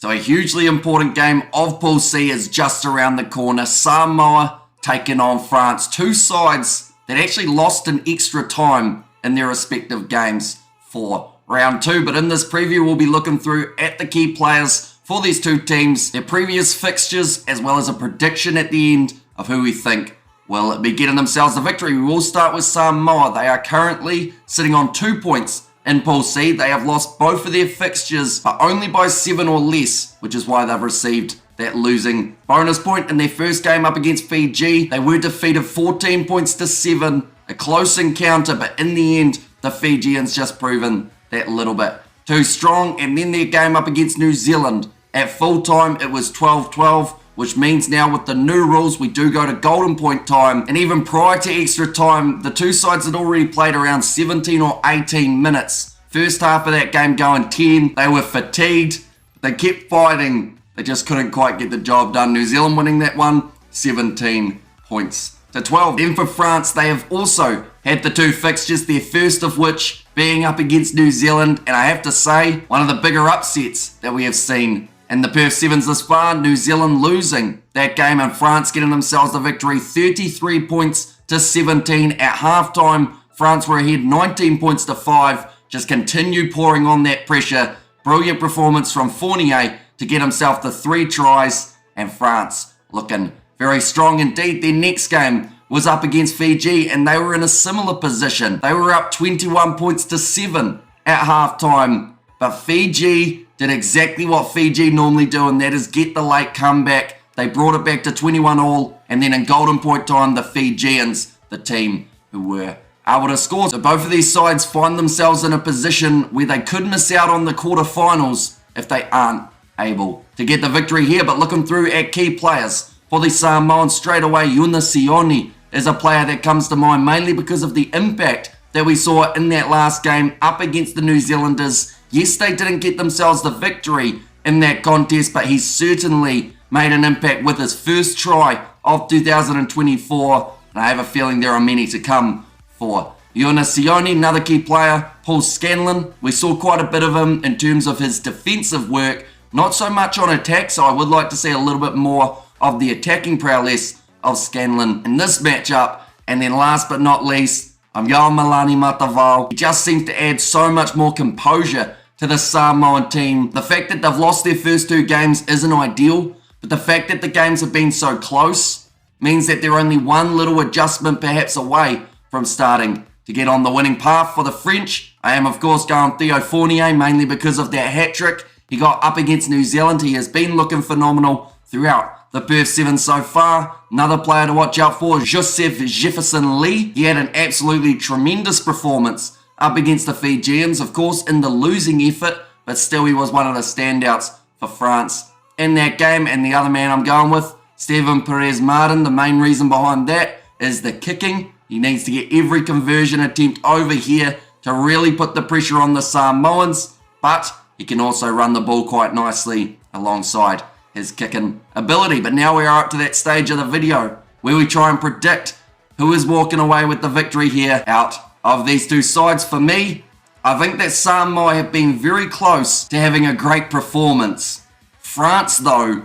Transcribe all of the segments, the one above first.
So a hugely important game of Pool C is just around the corner. Samoa taking on France. Two sides that actually lost in extra time in their respective games for round 2. But in this preview, we'll be looking through at the key players for these two teams, their previous fixtures, as well as a prediction at the end of who we think will be getting themselves the victory. We will start with Samoa. They are currently sitting on 2 points in Pool C. They have lost both of their fixtures, but only by 7 or less, which is why they've received that losing bonus point. In their first game up against Fiji, they were defeated 14 points to 7, a close encounter, but in the end, the Fijians just proven that little bit too strong. And then their game up against New Zealand, at full time, it was 12-12, which means now with the new rules, we do go to golden point time. And even prior to extra time, the two sides had already played around 17 or 18 minutes. First half of that game going 10. They were fatigued. They kept fighting. They just couldn't quite get the job done. New Zealand winning that one, 17 points to 12. Then for France, they have also had the two fixtures, their first of which being up against New Zealand. And I have to say, one of the bigger upsets that we have seen in the Perth Sevens this far. New Zealand losing that game and France getting themselves the victory, 33 points to 17 at halftime. France were ahead 19 points to 5. Just continue pouring on that pressure. Brilliant performance from Fournier to get himself the 3 tries, and France looking very strong indeed. Their next game was up against Fiji and they were in a similar position. They were up 21 points to 7 at halftime, but Fiji did exactly what Fiji normally do, and that is get the late comeback. They brought it back to 21 all, and then in golden point time, the Fijians, the team who were able to score. So both of these sides find themselves in a position where they could miss out on the quarterfinals if they aren't able to get the victory here. But looking through at key players for the Samoans straight away, Yuna Sione is a player that comes to mind mainly because of the impact that we saw in that last game up against the New Zealanders. Yes, they didn't get themselves the victory in that contest, but he certainly made an impact with his first try of 2024. And I have a feeling there are many to come for Yuna Sione. Another key player, Paul Scanlon. We saw quite a bit of him in terms of his defensive work. Not so much on attack, so I would like to see a little bit more of the attacking prowess of Scanlon in this matchup. And then last but not least, I'm going Milani Matavao. He just seems to add so much more composure to the Samoan team. The fact that they've lost their first 2 games isn't ideal, but the fact that the games have been so close means that they're only one little adjustment perhaps away from starting to get on the winning path. For the French, I am of course going Theo Fournier, mainly because of that hat-trick he got up against New Zealand. He has been looking phenomenal throughout the Perth Sevens so far. Another player to watch out for, Joseph Jefferson Lee. He had an absolutely tremendous performance up against the Fijians, of course, in the losing effort, but still he was one of the standouts for France in that game. And the other man I'm going with, Steven Perez Martin. The main reason behind that is the kicking. He needs to get every conversion attempt over here to really put the pressure on the Samoans, but he can also run the ball quite nicely alongside his kicking ability. But now we are up to that stage of the video where we try and predict who is walking away with the victory here out of these two sides. For me, I think that Samoa have been very close to having a great performance. France, though,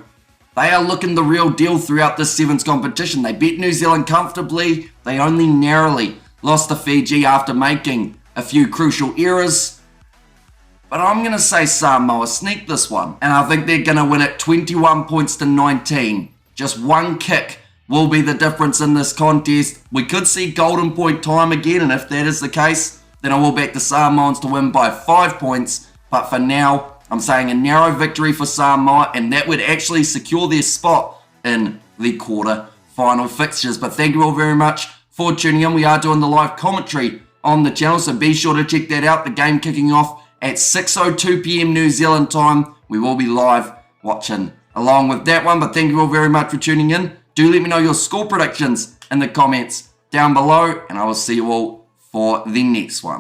they are looking the real deal throughout this Sevens competition. They beat New Zealand comfortably. They only narrowly lost to Fiji after making a few crucial errors. But I'm going to say Samoa sneak this one. And I think they're going to win it 21 points to 19. Just one kick will be the difference in this contest. We could see golden point time again. And if that is the case, then I will back the Samoans to win by 5 points. But for now, I'm saying a narrow victory for Samoa. And that would actually secure their spot in the quarter-final fixtures. But thank you all very much for tuning in. We are doing the live commentary on the channel, so be sure to check that out. The game kicking off at 6:02 p.m. New Zealand time. We will be live watching along with that one. But thank you all very much for tuning in. Do let me know your score predictions in the comments down below, and I will see you all for the next one.